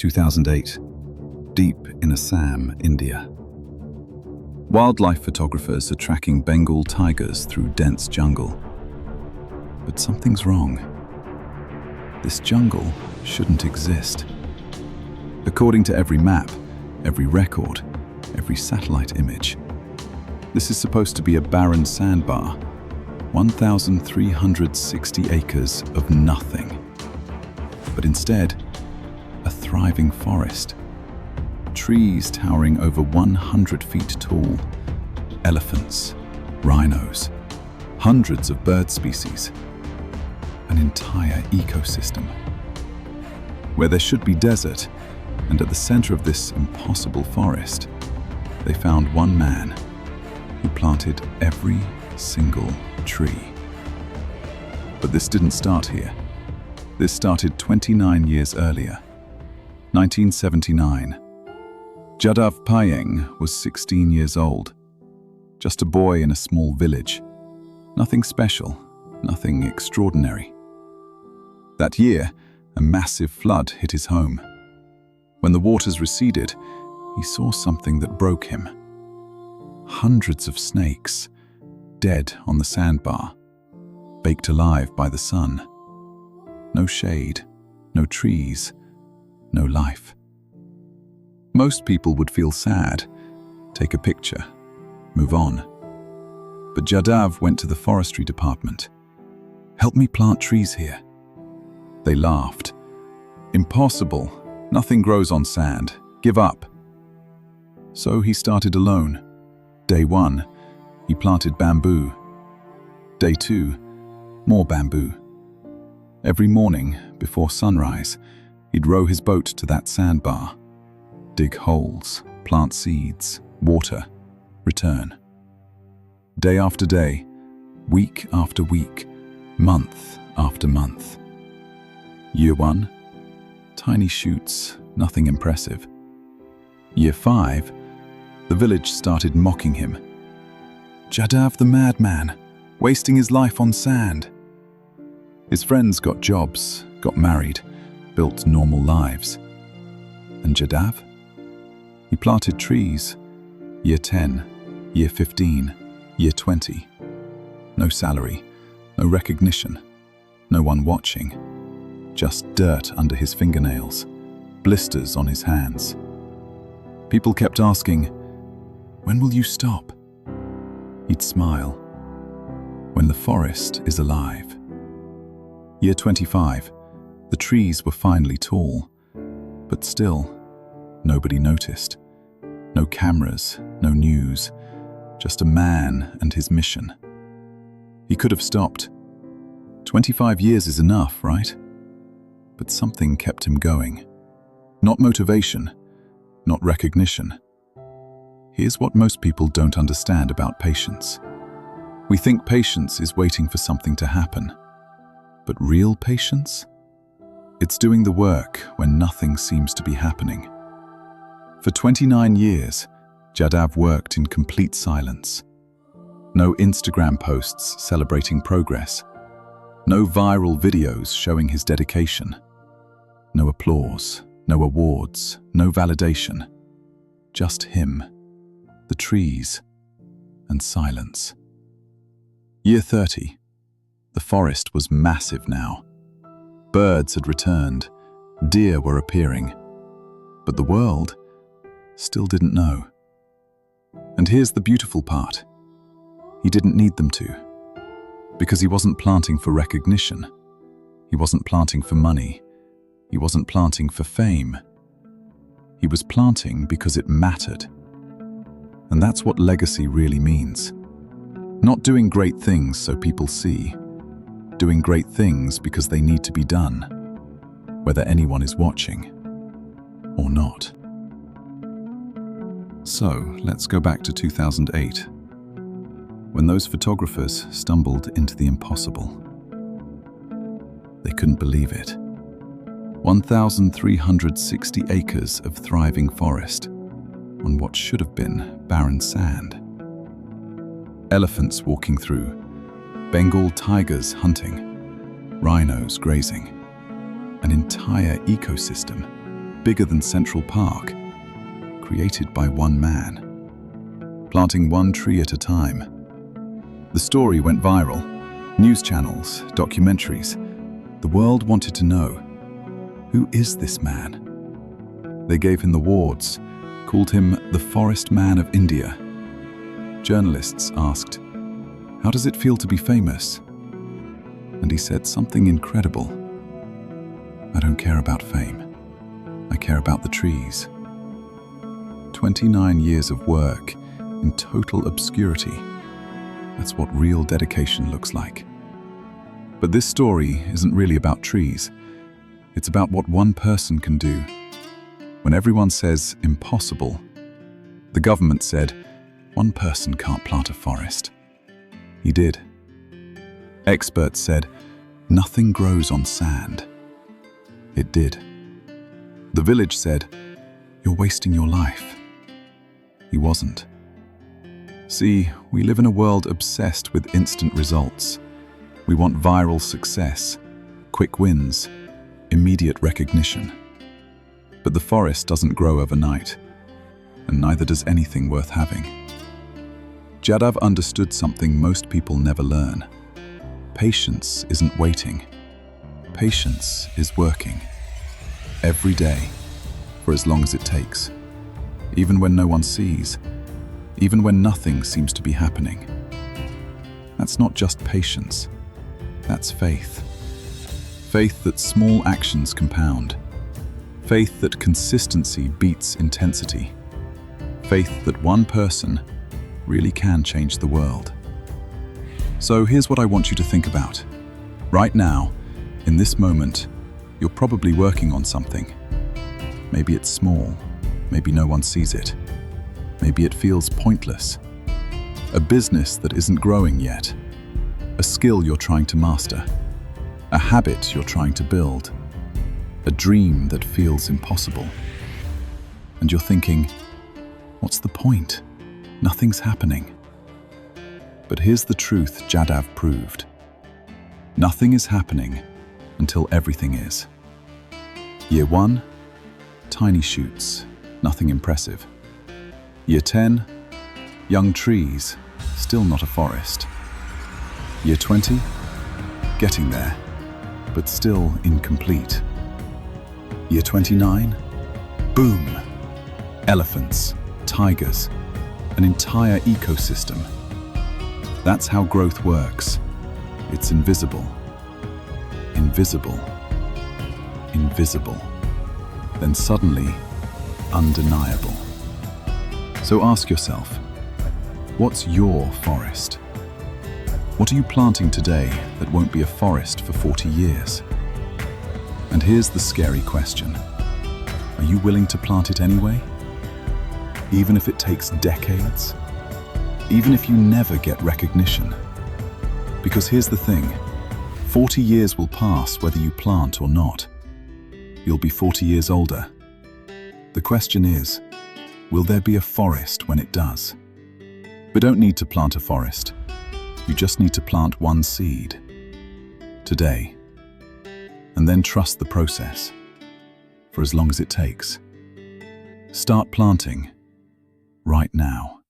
2008, deep in Assam, India. Wildlife photographers are tracking Bengal tigers through dense jungle. But something's wrong. This jungle shouldn't exist. According to every map, every record, every satellite image, this is supposed to be a barren sandbar, 1,360 acres of nothing. But instead, a thriving forest. Trees towering over 100 feet tall, elephants, rhinos, hundreds of bird species, an entire ecosystem. Where there should be desert, and at the center of this impossible forest, they found one man who planted every single tree. But this didn't start here. This started 29 years earlier, 1979. Jadav Payeng was 16 years old, just a boy in a small village. Nothing special, nothing extraordinary. That year, a massive flood hit his home. When the waters receded, he saw something that broke him. Hundreds of snakes, dead on the sandbar, baked alive by the sun. No shade, no trees, no life. Most people would feel sad, take a picture, move on. But Jadav went to the forestry department. "Help me plant trees here." They laughed. "Impossible. Nothing grows on sand. Give up." So he started alone. Day 1, he planted bamboo. Day 2, more bamboo. Every morning, before sunrise, he'd row his boat to that sandbar, dig holes, plant seeds, water, return. Day after day, week after week, month after month. Year 1, tiny shoots, nothing impressive. Year 5, the village started mocking him. "Jadav the madman, wasting his life on sand." His friends got jobs, got married, built normal lives. And Jadav? He planted trees. Year 10, year 15, year 20. No salary, no recognition, no one watching. Just dirt under his fingernails, blisters on his hands. People kept asking, "When will you stop?" He'd smile. "When the forest is alive." Year 25, the trees were finally tall, but still, nobody noticed. No cameras, no news, just a man and his mission. He could have stopped. 25 years is enough, right? But something kept him going. Not motivation, not recognition. Here's what most people don't understand about patience. We think patience is waiting for something to happen. But real patience? It's doing the work when nothing seems to be happening. For 29 years, Jadav worked in complete silence. No Instagram posts celebrating progress. No viral videos showing his dedication. No applause, no awards, no validation. Just him, the trees, and silence. Year 30. The forest was massive now. Birds had returned, deer were appearing, but the world still didn't know. And here's the beautiful part. He didn't need them to, because he wasn't planting for recognition. He wasn't planting for money. He wasn't planting for fame. He was planting because it mattered. And that's what legacy really means. Not doing great things so people see, doing great things because they need to be done, whether anyone is watching or not. So, let's go back to 2008, when those photographers stumbled into the impossible. They couldn't believe it. 1,360 acres of thriving forest on what should have been barren sand. Elephants walking through, Bengal tigers hunting, rhinos grazing, an entire ecosystem bigger than Central Park, created by one man, planting one tree at a time. The story went viral. News channels, documentaries. The world wanted to know, who is this man? They gave him the awards, called him the Forest Man of India. Journalists asked, how does it feel to be famous? And he said something incredible. I don't care about fame. I care about the trees. 29 years of work in total obscurity. That's what real dedication looks like. But this story isn't really about trees. It's about what one person can do. When everyone says impossible, the government said, one person can't plant a forest. He did. Experts said, nothing grows on sand. It did. The village said, you're wasting your life. He wasn't. See, we live in a world obsessed with instant results. We want viral success, quick wins, immediate recognition. But the forest doesn't grow overnight, and neither does anything worth having. Jadav understood something most people never learn. Patience isn't waiting. Patience is working. Every day, for as long as it takes. Even when no one sees. Even when nothing seems to be happening. That's not just patience. That's faith. Faith that small actions compound. Faith that consistency beats intensity. Faith that one person really can change the world. So here's what I want you to think about. Right now, in this moment, you're probably working on something. Maybe it's small. Maybe no one sees it. Maybe it feels pointless. A business that isn't growing yet. A skill you're trying to master. A habit you're trying to build. A dream that feels impossible. And you're thinking, what's the point? Nothing's happening. But here's the truth Jadav proved. Nothing is happening until everything is. Year 1, tiny shoots, nothing impressive. Year 10, young trees, still not a forest. Year 20, getting there, but still incomplete. Year 29, boom, elephants, tigers, an entire ecosystem. That's how growth works. It's invisible, invisible, invisible, then suddenly undeniable. So ask yourself, what's your forest? What are you planting today that won't be a forest for 40 years? And here's the scary question. Are you willing to plant it anyway? Even if it takes decades? Even if you never get recognition? Because here's the thing, 40 years will pass whether you plant or not. You'll be 40 years older. The question is, will there be a forest when it does? We don't need to plant a forest. You just need to plant one seed. Today. And then trust the process. For as long as it takes. Start planting. Right now.